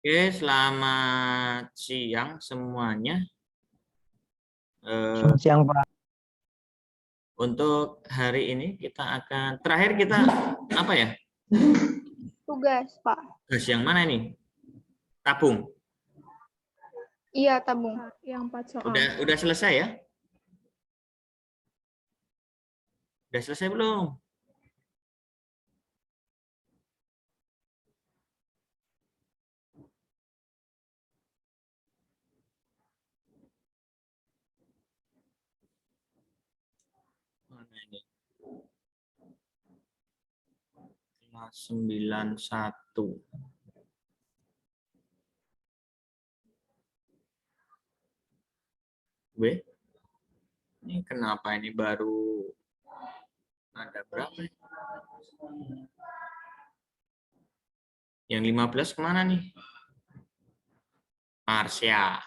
Oke, selamat siang semuanya. Selamat siang, Pak. Untuk hari ini kita akan terakhir kita apa ya? Tugas, Pak. Tugas yang mana ini? Tabung. Iya, tabung. Yang 4 soal. Udah selesai ya? Udah selesai belum? Mana ini? Kelas 91. B. Ini kenapa ini baru ada berapa? Yang 15 kemana nih? Marsha.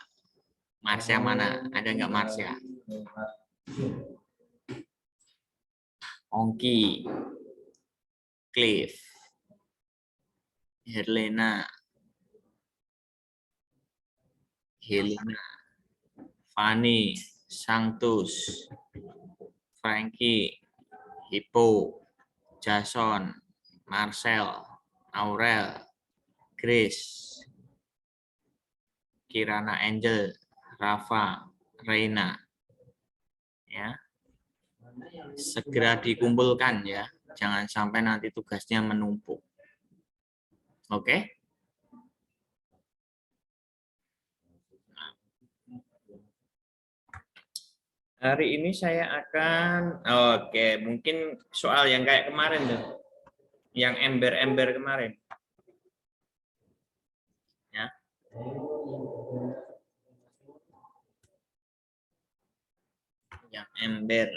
Marsha mana? Ada nggak Marsha? Ongki. Cliff. Helena. Fanny, Sanctus, Frankie, Hippo, Jason, Marcel, Aurel, Grace, Kirana Angel, Rafa, Reina. Ya. Segera dikumpulkan ya. Jangan sampai nanti tugasnya menumpuk. Oke? Hari ini saya akan, mungkin soal yang kayak kemarin tuh, yang ember-ember kemarin. Ya. Yang ember.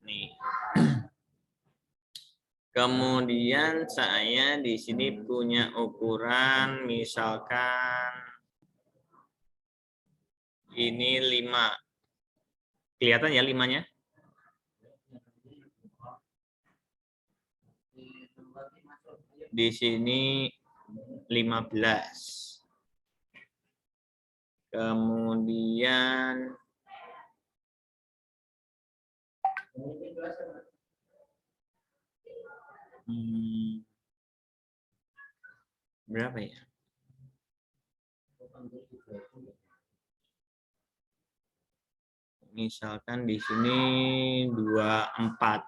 Nih. Kemudian saya di sini punya ukuran misalkan ini 5. Kelihatan ya 5-nya? Di sini 15. Kemudian berapa ya? Misalkan di sini 24.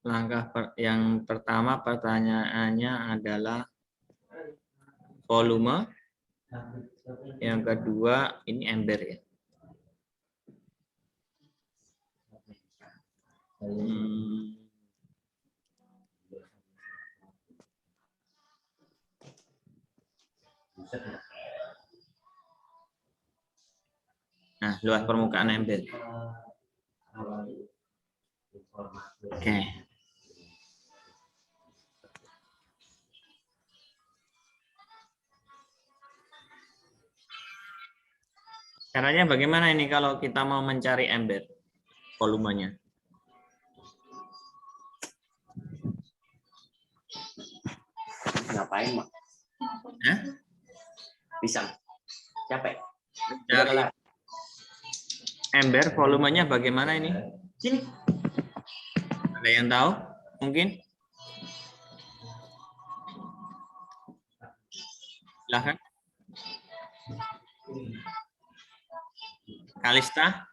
Langkah yang pertama pertanyaannya adalah volume. Yang kedua ini ember ya. Nah, luas permukaan ember. Oke. Caranya bagaimana ini kalau kita mau mencari ember volumenya? Ngapain, Mak? Hah? Pisang. Capek. Cari ember volumenya bagaimana ini? Sini. Ada yang tahu? Mungkin? Silahkan. Kalista?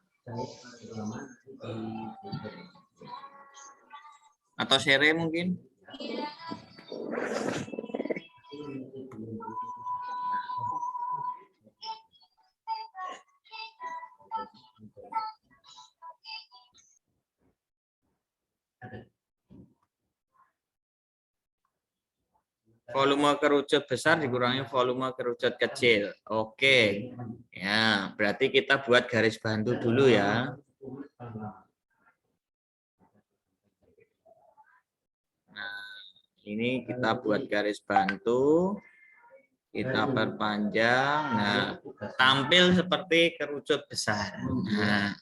Atau Sere mungkin? Volume kerucut besar dikurangi volume kerucut kecil. Oke. Ya, berarti kita buat garis bantu dulu ya. Nah, ini kita buat garis bantu. Kita perpanjang. Nah, tampil seperti kerucut besar. Nah,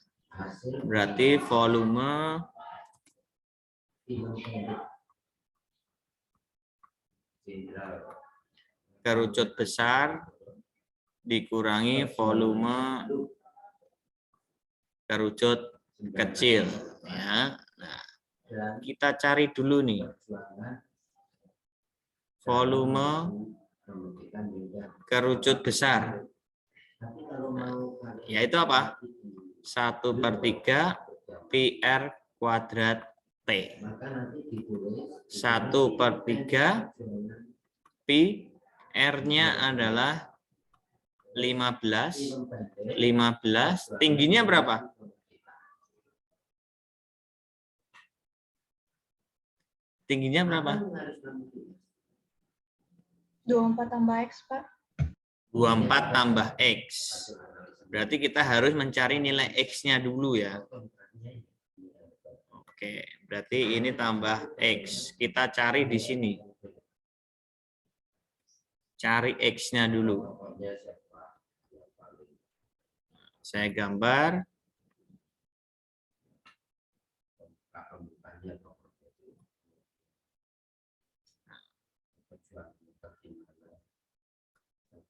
berarti volume kerucut besar dikurangi volume kerucut kecil ya. Nah, kita cari dulu nih volume kerucut besar, yaitu apa? 1/3 PR kuadrat T. 1/3 Pi, R-nya adalah 15. Tingginya berapa? Tingginya berapa? 24 tambah X, Pak. 24 tambah X. Berarti kita harus mencari nilai X-nya dulu ya. Oke, berarti ini tambah X. Kita cari di sini. Cari X-nya dulu. Saya gambar.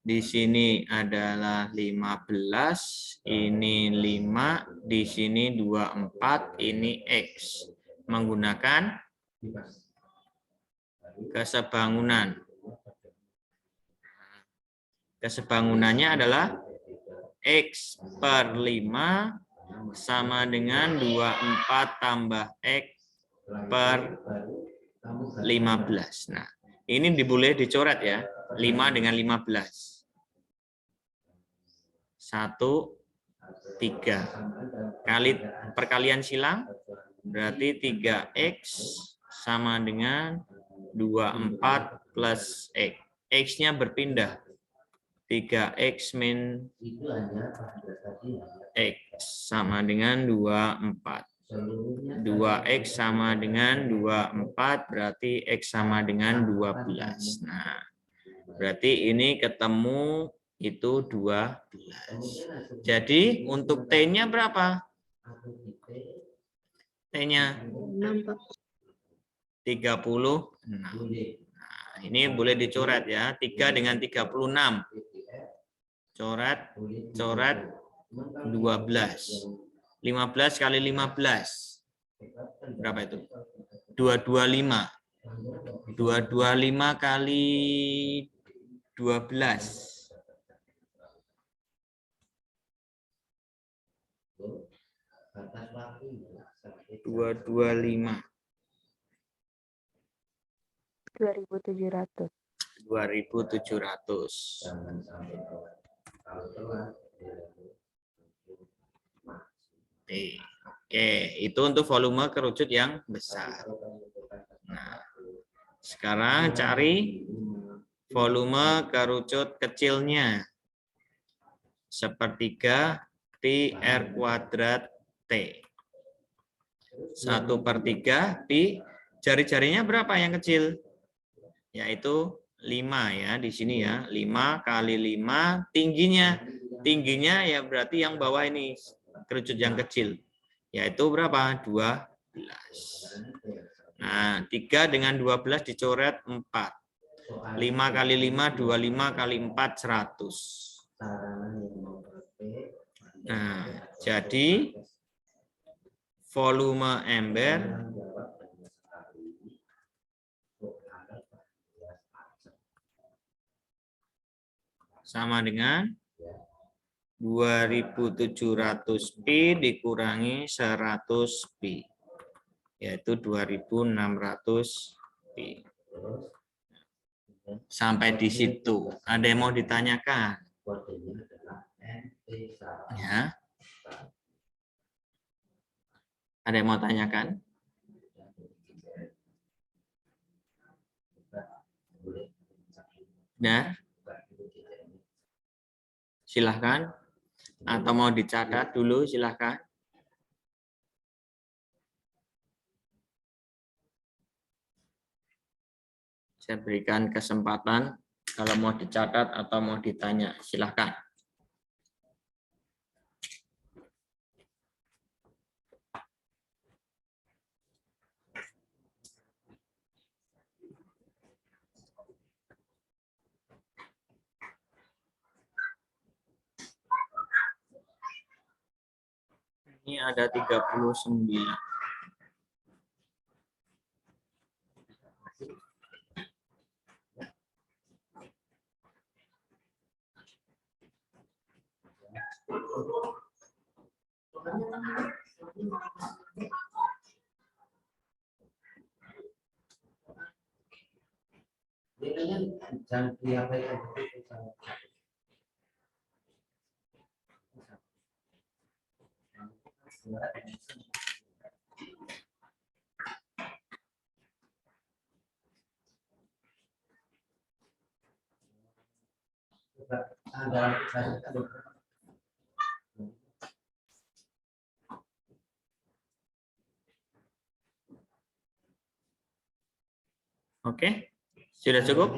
Di sini adalah 15, ini 5, di sini 24, ini X. Menggunakan kesebangunan. Kesebangunannya adalah X/5 sama dengan 24 tambah X/15. Nah, ini boleh dicoret ya. 5 dengan 15. 1, 3. Kali perkalian silang, berarti 3X sama dengan 24 plus X. X-nya berpindah. 3X min X sama dengan 24. 2X sama dengan 24, berarti X sama dengan 12. Nah, berarti ini ketemu itu 12. Jadi untuk T-nya berapa? T-nya 36. Nah, ini boleh dicoret ya. 3 dengan 36. Coret 12. 15 kali 15. Berapa itu? 225. 225 kali 12. 225. 2.700. 2.700. Oke, itu untuk volume kerucut yang besar. Nah, sekarang cari volume kerucut kecilnya. 1/3 Pi R kuadrat T. 1/3 Pi, jari-jarinya berapa yang kecil? Yaitu 5 ya, di sini ya. 5 kali 5, tingginya ya berarti yang bawah ini kerucut yang kecil. Yaitu berapa? 12. Nah, 3 dengan 12 dicoret 4. 5 kali 5, 25 kali 4, 100. Nah, jadi volume ember sama dengan 2.700 pi dikurangi 100 pi, yaitu 2.600 Pi. Sampai di situ. Ada yang mau ditanyakan? Ya. Ada yang mau tanyakan? Nah, silahkan. Atau mau dicatat dulu, silahkan. Saya berikan kesempatan kalau mau dicatat atau mau ditanya, silahkan. Ini ada 39. Oke, sudah cukup?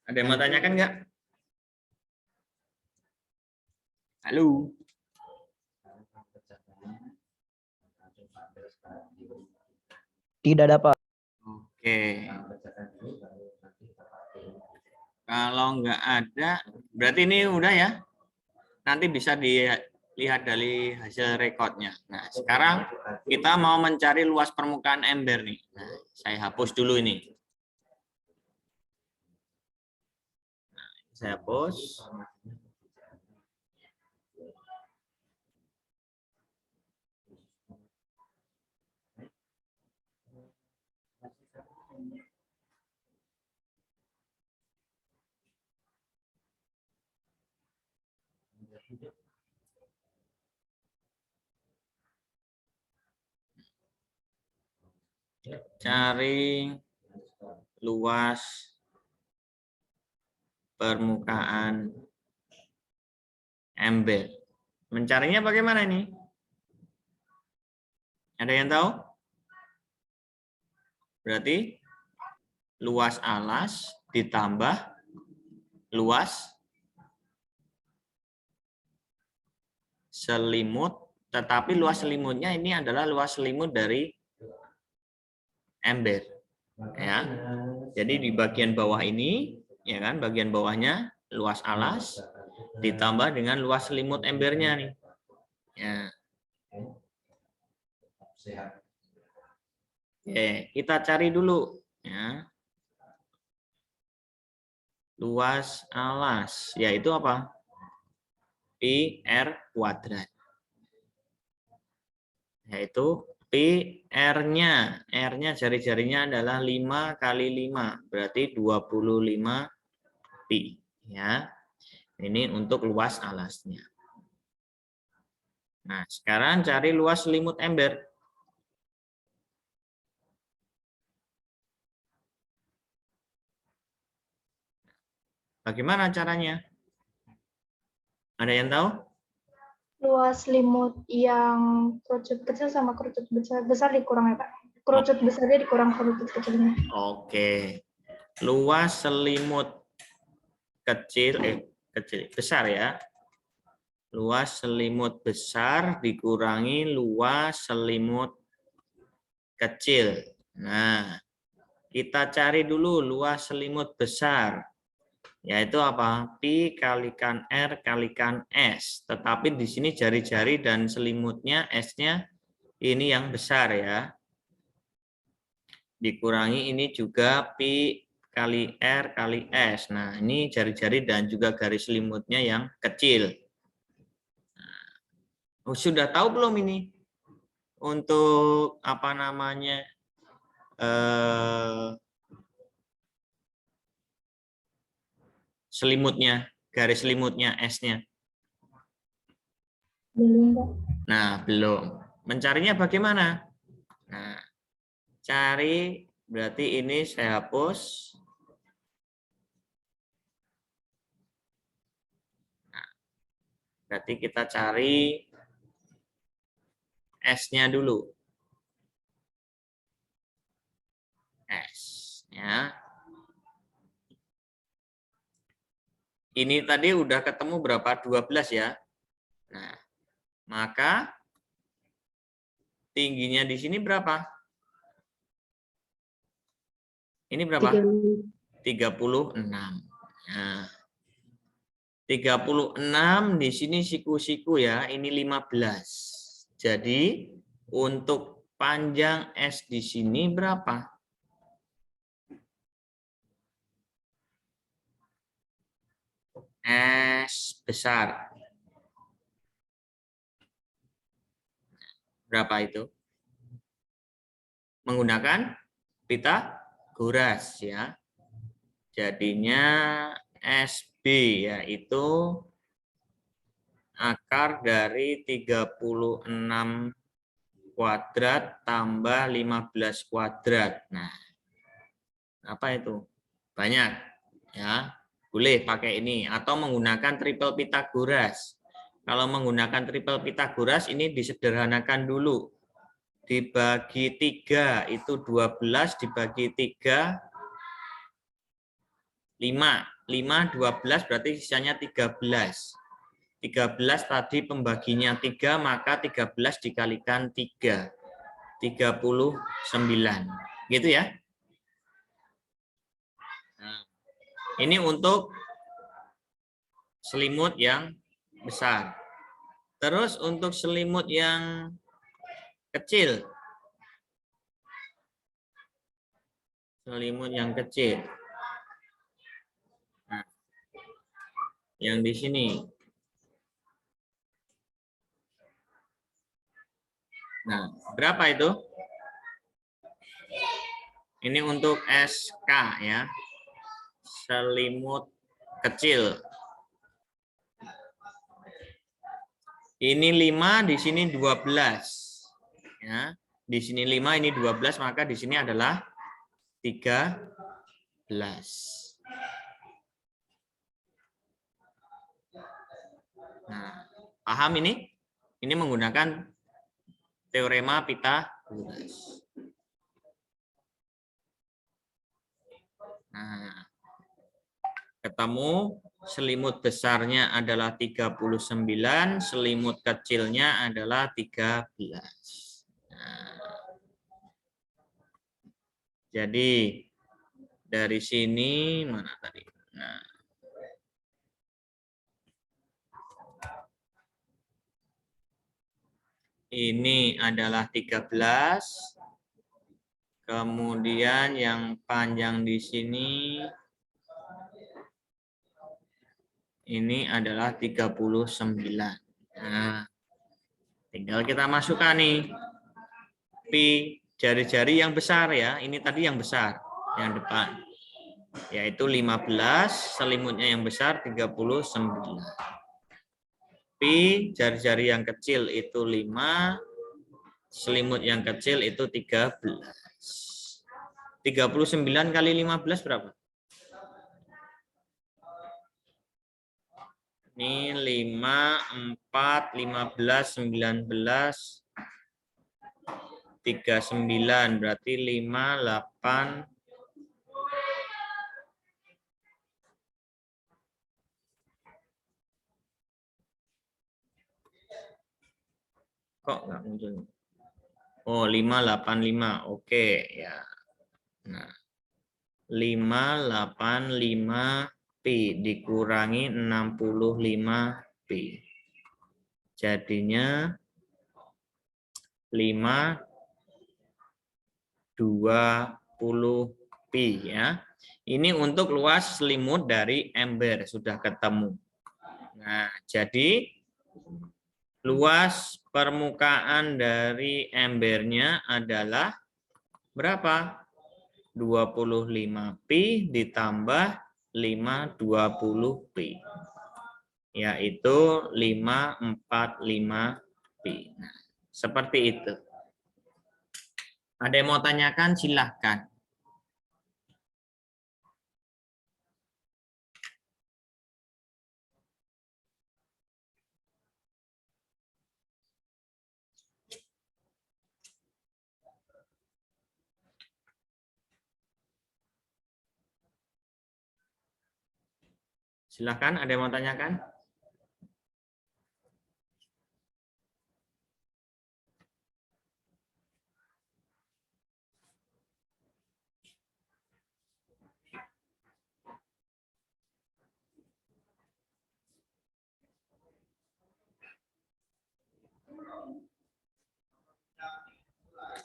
Ada yang mau tanyakan nggak? Halo. Tidak dapat. Oke. Kalau nggak ada, berarti ini udah ya. Nanti bisa dilihat dari hasil rekodnya. Nah, sekarang kita mau mencari luas permukaan ember nih. Nah, saya hapus dulu ini. Nah, saya hapus. Cari luas permukaan ember. Mencarinya bagaimana ini? Ada yang tahu? Berarti luas alas ditambah luas selimut, tetapi luas selimutnya ini adalah luas selimut dari ember. Ya. Jadi di bagian bawah ini, ya kan, bagian bawahnya luas alas ditambah dengan luas selimut embernya nih. Ya. Oke, kita cari dulu ya. Luas alas yaitu apa? Pi R kuadrat. Yaitu Pi R-nya. R-nya jari-jarinya adalah 5 kali 5, berarti 25 pi ya. Ini untuk luas alasnya. Nah, sekarang cari luas selimut ember. Bagaimana caranya? Ada yang tahu? Luas selimut yang kerucut kecil sama kerucut besar dikurang ya, Pak. Kerucut besarnya dikurang kerucut kecilnya. Oke. Luas selimut besar ya. Luas selimut besar dikurangi luas selimut kecil. Nah, kita cari dulu luas selimut besar. Yaitu apa? Pi kalikan R kalikan S. Tetapi di sini jari-jari dan selimutnya S-nya ini yang besar ya. Dikurangi ini juga Pi kali R kali S. Nah, ini jari-jari dan juga garis selimutnya yang kecil. Nah, Oh, sudah tahu belum ini? Untuk apa namanya? Selimutnya, garis selimutnya, S-nya. Belum, Pak. Nah, belum. Mencarinya bagaimana? Nah, cari berarti ini saya hapus. Nah, berarti kita cari S-nya dulu. S, ya. Ini tadi udah ketemu berapa? 12 ya. Nah, maka tingginya di sini berapa? Ini berapa? 36. Nah, 36 di sini siku-siku ya, ini 15. Jadi untuk panjang S di sini berapa? S besar. Berapa itu? Menggunakan Pythagoras ya. Jadinya SB yaitu akar dari 36 kuadrat tambah 15 kuadrat. Nah, apa itu? Banyak ya. Boleh pakai ini atau menggunakan triple Pythagoras. Kalau menggunakan triple Pythagoras ini disederhanakan dulu. Dibagi 3 itu 12 dibagi 3 5. 5 12 berarti sisanya 13. 13 tadi pembaginya 3 maka 13 dikalikan 3. 39. Gitu ya. Nah, ini untuk selimut yang besar. Terus untuk selimut yang kecil. Selimut yang kecil. Nah, yang di sini. Nah, berapa itu? Ini untuk SK ya. Selimut kecil. Ini 5, di sini 12. Ya. Di sini 5, ini 12, maka di sini adalah 13. Nah, paham ini? Ini menggunakan teorema Pythagoras. Nah, ketemu selimut besarnya adalah 39, selimut kecilnya adalah 13. Nah, jadi dari sini mana tadi? Nah, ini adalah 13. Kemudian yang panjang di sini ini adalah 39. Nah, tinggal kita masukkan nih. Pi jari-jari yang besar ya. Ini tadi yang besar, yang depan. Yaitu 15, selimutnya yang besar 39. Pi jari-jari yang kecil itu 5, selimut yang kecil itu 13. 39 kali 15 berapa? Ini 5, 4, 15, 19, 39. Berarti 5, 8. Kok nggak muncul? Oh, 5, 8, 5. Oke, ya. Nah, 5, 8, 5 Pi dikurangi 65 Pi. Jadinya 5, 20 Pi ya. Ini untuk luas selimut dari ember sudah ketemu. Nah, jadi luas permukaan dari embernya adalah berapa? 25pi ditambah 520pi. Yaitu 545pi. Nah, seperti itu. Ada yang mau tanyakan? Silahkan. Silahkan, ada yang mau tanyakan?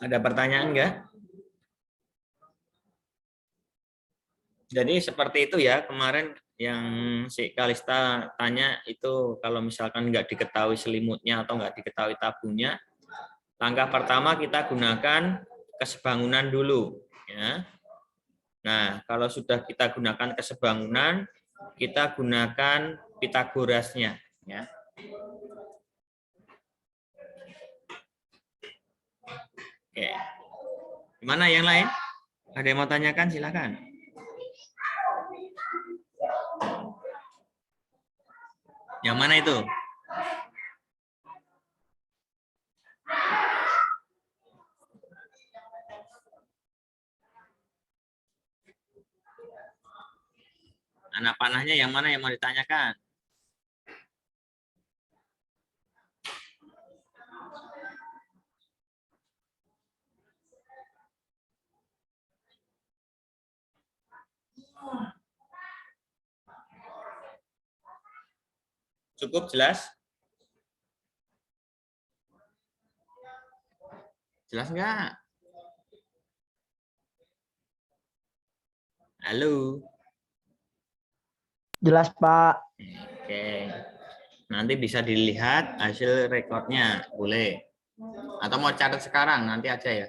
Ada pertanyaan enggak? Jadi seperti itu ya, kemarin yang si Kalista tanya itu kalau misalkan nggak diketahui selimutnya atau nggak diketahui tabungnya, langkah pertama kita gunakan kesebangunan dulu. Ya. Nah, kalau sudah kita gunakan kesebangunan, kita gunakan Pitagorasnya. Ya. Oke. Gimana yang lain? Ada yang mau tanyakan? Silakan. Yang mana itu? Anak panahnya yang mana yang mau ditanyakan? Cukup jelas? Jelas nggak? Halo? Jelas, Pak. Oke. Nanti bisa dilihat hasil rekodnya, boleh. Atau mau catat sekarang, nanti aja ya.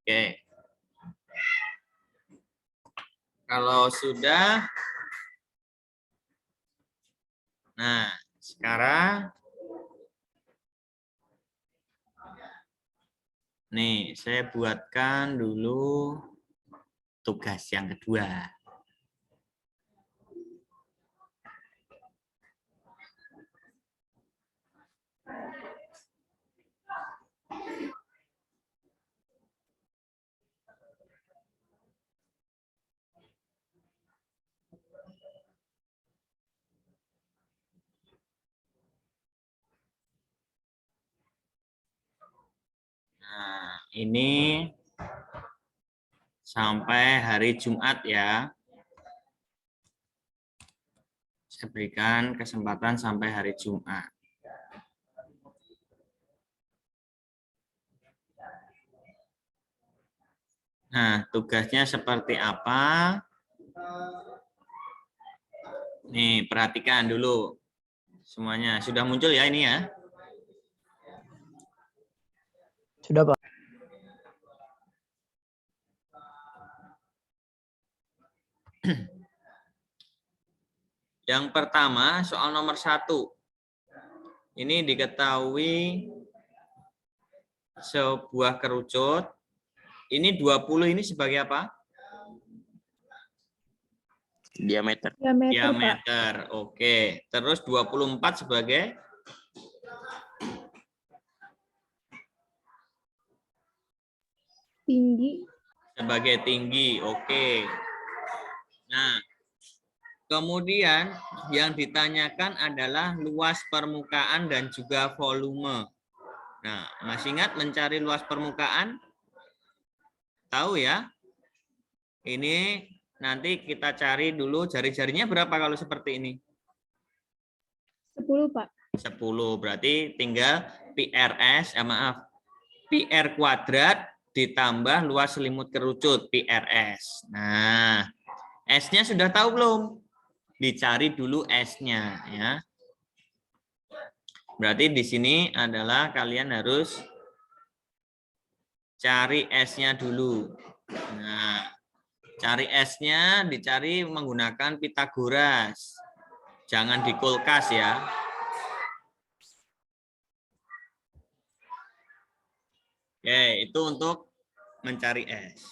Oke. Kalau sudah, nah sekarang, nih saya buatkan dulu tugas yang kedua. Nah, ini sampai hari Jumat ya. Saya berikan kesempatan sampai hari Jumat. Nah, tugasnya seperti apa? Nih, perhatikan dulu. Semuanya sudah muncul ya ini ya? Sudah, Pak. Yang pertama, soal nomor 1. Ini diketahui sebuah kerucut. Ini 20 ini sebagai apa? Diameter. Diameter. Oke. Terus 24 sebagai? Tinggi. Sebagai tinggi. Oke. Nah, kemudian yang ditanyakan adalah luas permukaan dan juga volume. Nah, masih ingat mencari luas permukaan? Tahu ya? Ini nanti kita cari dulu jari-jarinya berapa kalau seperti ini? 10, Pak. 10. Berarti tinggal PRS, maaf. PR kuadrat ditambah luas selimut kerucut, PRS. Nah, S-nya sudah tahu belum? Dicari dulu S-nya ya. Berarti di sini adalah kalian harus cari S-nya dulu. Nah, cari S-nya dicari menggunakan Pitagoras. Jangan di kulkas ya. Oke, itu untuk mencari S.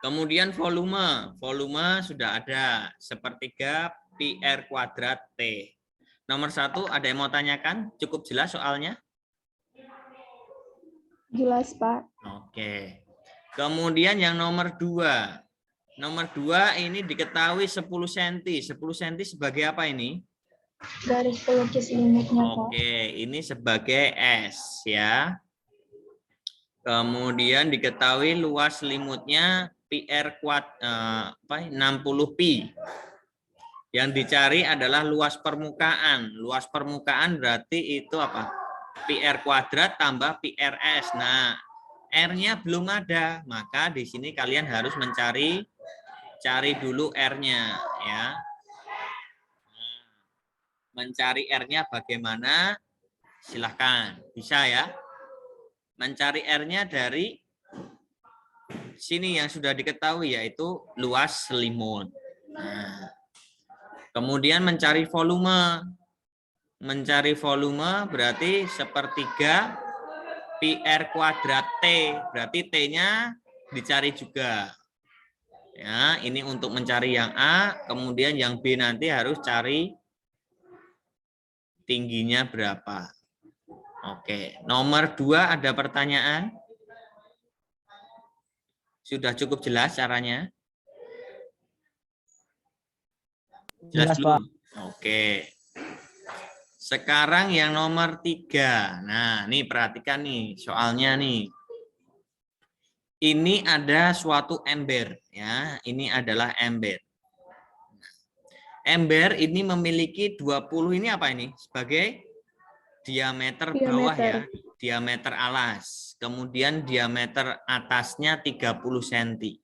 Kemudian volume. Volume sudah ada. Sepertiga PR kuadrat T. Nomor 1, ada yang mau tanyakan? Cukup jelas soalnya? Jelas, Pak. Oke. Kemudian yang nomor 2. Nomor 2 ini diketahui 10 cm. 10 cm sebagai apa ini? Garis pelukis limitnya, Pak. Oke, ini sebagai S ya. Kemudian diketahui luas selimutnya PR kuad 60 pi. Yang dicari adalah luas permukaan. Luas permukaan berarti itu apa? PR kuadrat tambah PRS. Nah, R-nya belum ada, maka di sini kalian harus cari dulu R-nya ya. Mencari R-nya bagaimana? Silahkan, bisa ya. Mencari R-nya dari sini yang sudah diketahui yaitu luas selimut. Nah, kemudian mencari volume. Mencari volume berarti sepertiga PR kuadrat T. Berarti T-nya dicari juga. Ya, ini untuk mencari yang A, kemudian yang B nanti harus cari tingginya berapa. Oke, nomor 2 ada pertanyaan? Sudah cukup jelas caranya? Jelas, belum? Pak. Oke. Sekarang yang nomor 3. Nah, nih perhatikan nih soalnya nih. Ini ada suatu ember ya. Ini adalah ember. Ember ini memiliki 20 ini apa ini? Sebagai diameter bawah ya, diameter alas. Kemudian diameter atasnya 30 cm.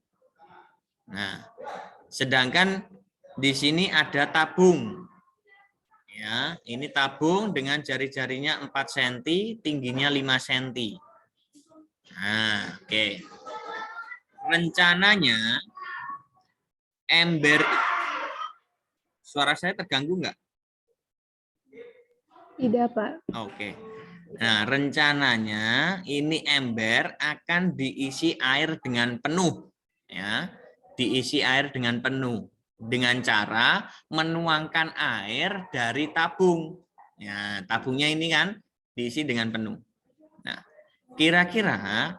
Nah, sedangkan di sini ada tabung. Ya, ini tabung dengan jari-jarinya 4 cm, tingginya 5 cm. Nah, oke. Rencananya ember, suara saya terganggu nggak? Tidak, Pak. Oke. Nah, rencananya ini ember akan diisi air dengan penuh, ya, diisi air dengan penuh dengan cara menuangkan air dari tabung. Ya, tabungnya ini kan diisi dengan penuh. Nah, kira-kira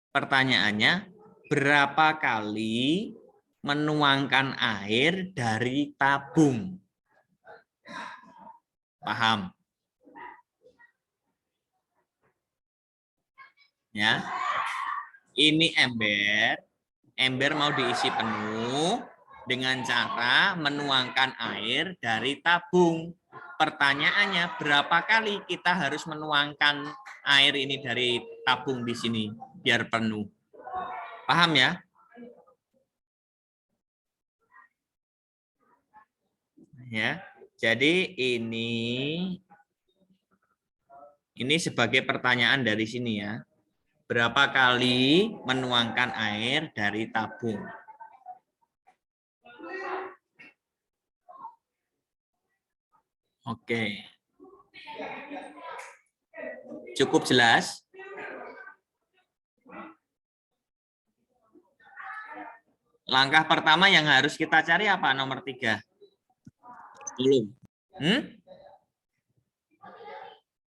pertanyaannya berapa kali menuangkan air dari tabung? Paham? Ya, ini ember mau diisi penuh dengan cara menuangkan air dari tabung. Pertanyaannya berapa kali kita harus menuangkan air ini dari tabung di sini biar penuh? Paham ya? Ya, jadi ini sebagai pertanyaan dari sini ya. Berapa kali menuangkan air dari tabung? Oke. Cukup jelas? Langkah pertama yang harus kita cari apa? Nomor 3. Belum.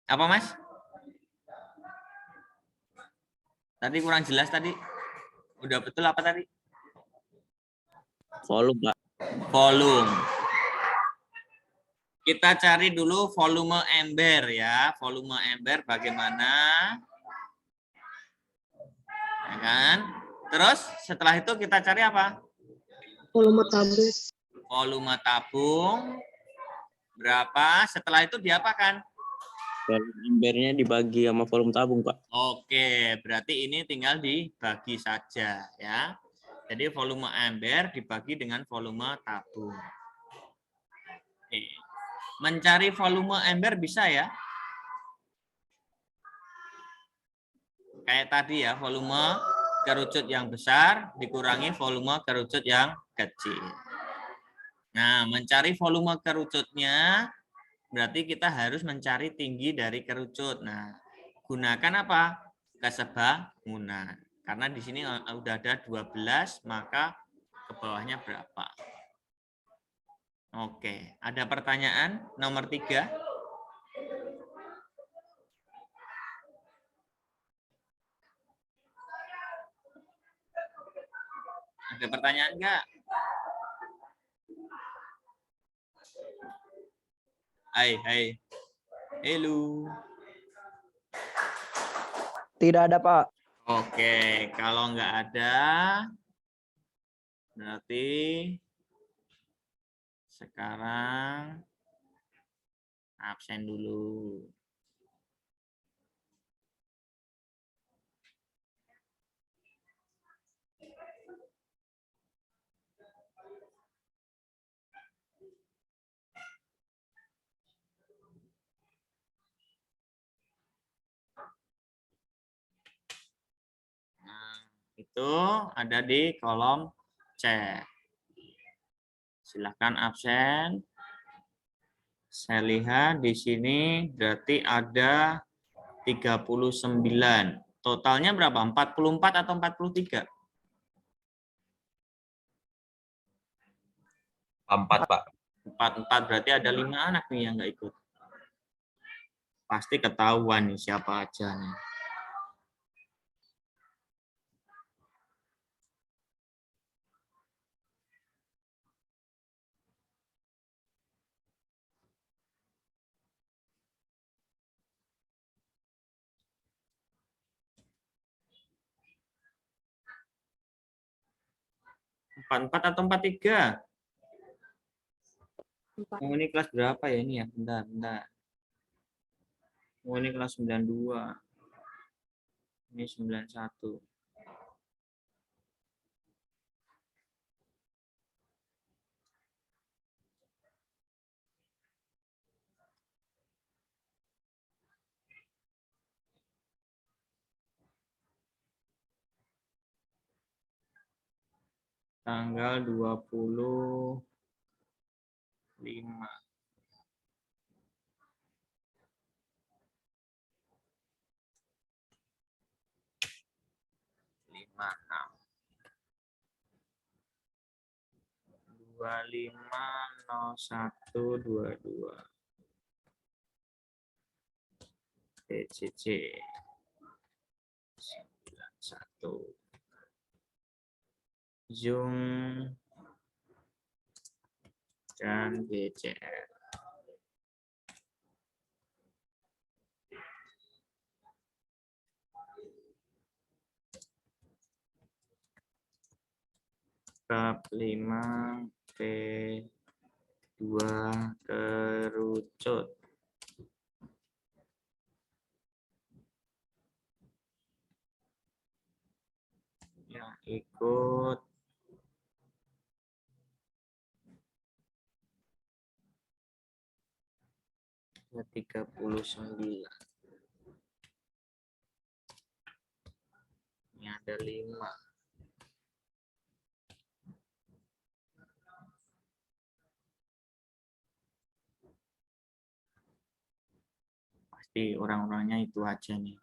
Apa, Mas? Tadi kurang jelas tadi. Udah betul apa tadi? Volume, Pak. Volume. Kita cari dulu volume ember ya. Volume ember bagaimana? Ya kan? Terus setelah itu kita cari apa? Volume tabung. Volume tabung berapa? Setelah itu diapakan? Volume embernya dibagi sama volume tabung, Pak. Oke, berarti ini tinggal dibagi saja ya. Jadi volume ember dibagi dengan volume tabung. Oke. Mencari volume ember bisa ya? Kayak tadi ya, volume kerucut yang besar dikurangi volume kerucut yang kecil. Nah, mencari volume kerucutnya berarti kita harus mencari tinggi dari kerucut. Nah, gunakan apa? Kesebangunan. Karena di sini udah ada 12, maka ke bawahnya berapa? Oke, ada pertanyaan nomor 3? Ada pertanyaan enggak? Hai. Halo. Tidak ada, Pak. Oke, kalau nggak ada, berarti sekarang absen dulu. Nah, itu ada di kolom chat. Silahkan absen. Saya lihat di sini berarti ada 39. Totalnya berapa? 44 atau 43? 4, Pak. 44 berarti ada 5 anak nih yang nggak ikut. Pasti ketahuan nih siapa aja nih. Empat atau 43? Oh, ini kelas berapa ya ini ya? Bentar. Oh, ini kelas 92. Ini 91. Tanggal 25. 56. 250122. PCC 91. Zoom dan BCR. Bab 5 P2 kerucut. Yang ikut ada 39. Ini ada 5. Pasti orang-orangnya itu aja nih.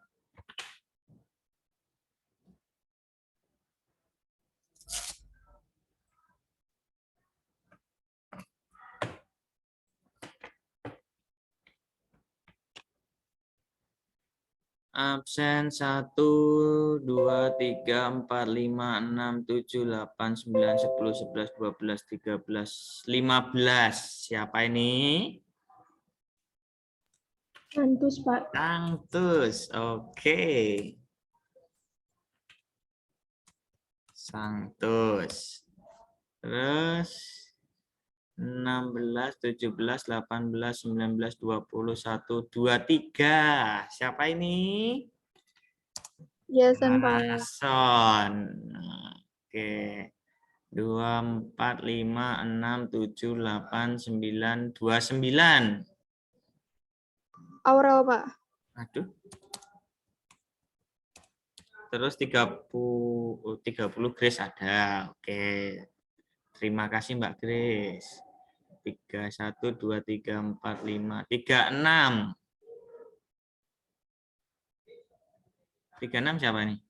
Absen 1, 2, 3, 4, 5, 6, 7, 8, 9, 10, 11, 12, 13, 15. Siapa ini? Santus, Pak. Santus. Oke. Santus. Terus 16, 17, 18, 19, 20, 1, 2, 3. Siapa ini? Jason, Pak. Jason. Oke. 2, 4, 5, 6, 7, 8, 9, 29. Aurel, Pak. Aduh. Terus 30 Grace ada. Oke. Terima kasih Mbak Grace. 3, 1, 2, 3, 4, 5, 3, 6. 36 siapa nih?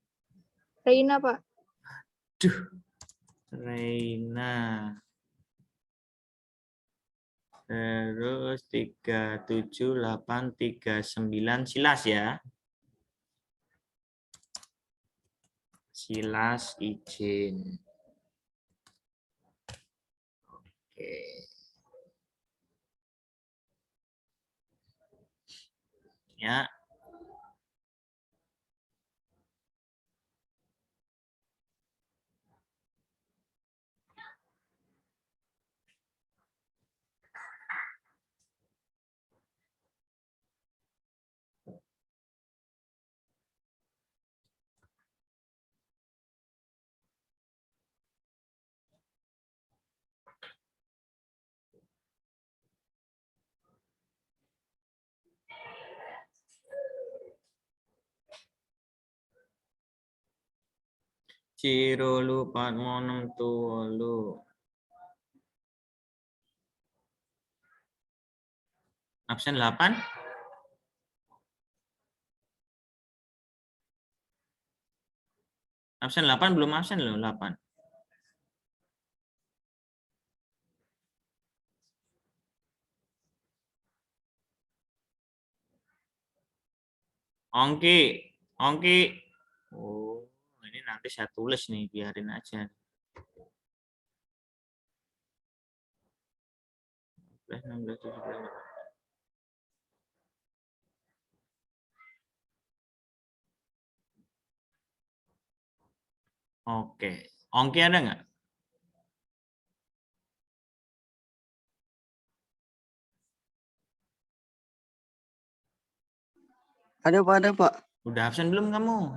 Reina, Pak. Duh. Reina. Terus 3, 7, 8, 3, 9. Silas ya. Silas izin. Oke. Ya. Ciro lu Patmonem lu. Absen 8. Absen 8 belum absen loh 8. Ongki, Ongki. Oh, ini nanti saya tulis nih, biarin aja. 16, 17. Oke. Ongki ada nggak? Ada Pak, ada Pak. Udah absen belum kamu?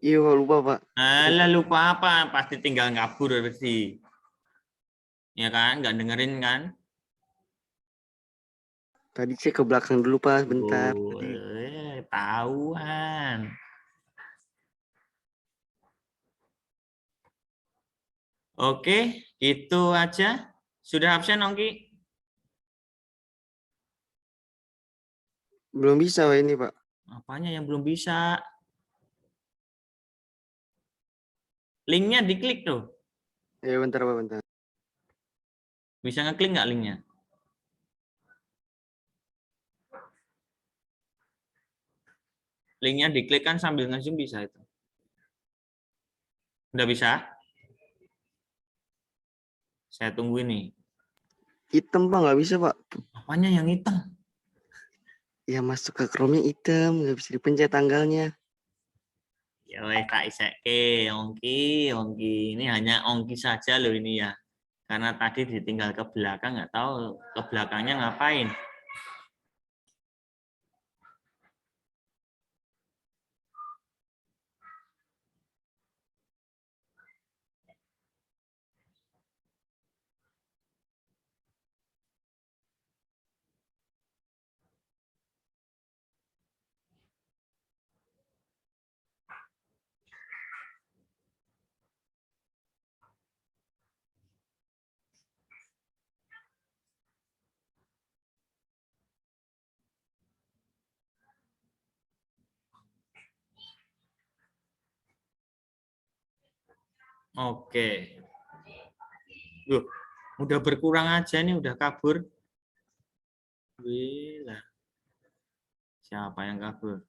Iya Pak, lupa Pak. Alah, lupa apa? Pasti tinggal ngabur pasti. Ya kan? Nggak dengerin kan? Tadi cek ke belakang dulu Pak, bentar. Boleh, tahuan. Oke, itu aja. Sudah absen, Ongki? Belum bisa Pak ini Pak. Apanya yang belum bisa? Linknya diklik tuh. Ya bentar Pak, bentar. Bisa ngeklik nggak linknya? Linknya diklik kan sambil nge-zoom bisa itu. Udah bisa? Saya tunggu ini. Hitam Pak, nggak bisa Pak. Apanya yang hitam? Ya masuk ke Chrome-nya hitam, nggak bisa dipencet tanggalnya. Ya wes tak iseke, Ongki, Ongki. Ini hanya Ongki saja loh ini ya. Karena tadi ditinggal ke belakang, nggak tahu ke belakangnya ngapain. Oke. Loh, udah berkurang aja nih, udah kabur. Wih, siapa yang kabur?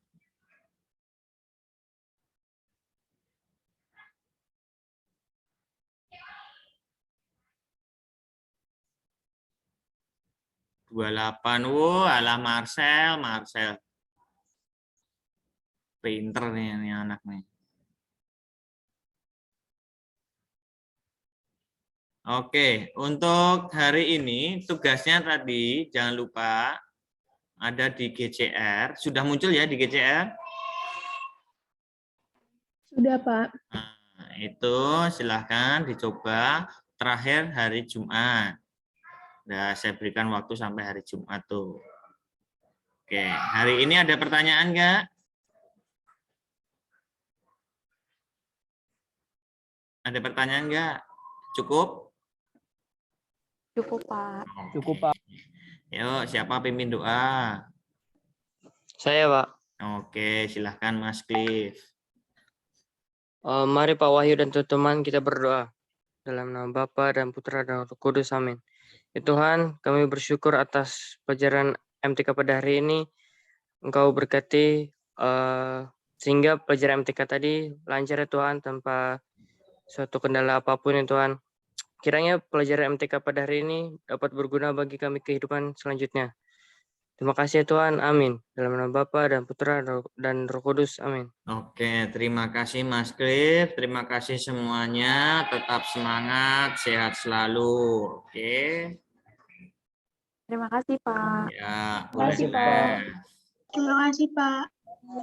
Dua 28. Wow, alah Marcel, Marcel. Pinter nih ini anak nih. Oke, untuk hari ini tugasnya tadi jangan lupa ada di GCR. Sudah muncul ya di GCR? Sudah, Pak. Nah, itu silahkan dicoba terakhir hari Jumat. Nah, saya berikan waktu sampai hari Jumat tuh. Oke, hari ini ada pertanyaan nggak? Ada pertanyaan nggak? Cukup? Cukup, Pak. Cukup, Pak. Yuk, siapa pimpin doa? Saya, Pak. Oke, silahkan Mas Cliff. Mari Pak Wahyu dan teman-teman kita berdoa. Dalam nama Bapa dan Putra dan Roh Kudus, amin. Ya Tuhan, kami bersyukur atas pelajaran MTK pada hari ini. Engkau berkati sehingga pelajaran MTK tadi lancar ya Tuhan, tanpa suatu kendala apapun ya Tuhan. Kiranya pelajaran MTK pada hari ini dapat berguna bagi kami kehidupan selanjutnya. Terima kasih ya Tuhan, amin. Dalam nama Bapa dan Putra dan Roh Kudus, amin. Oke, terima kasih Mas Cliff. Terima kasih semuanya. Tetap semangat, sehat selalu. Oke. Terima kasih, Pak. Ya, Terima kasih, boleh. Pak. Les. Terima kasih, Pak.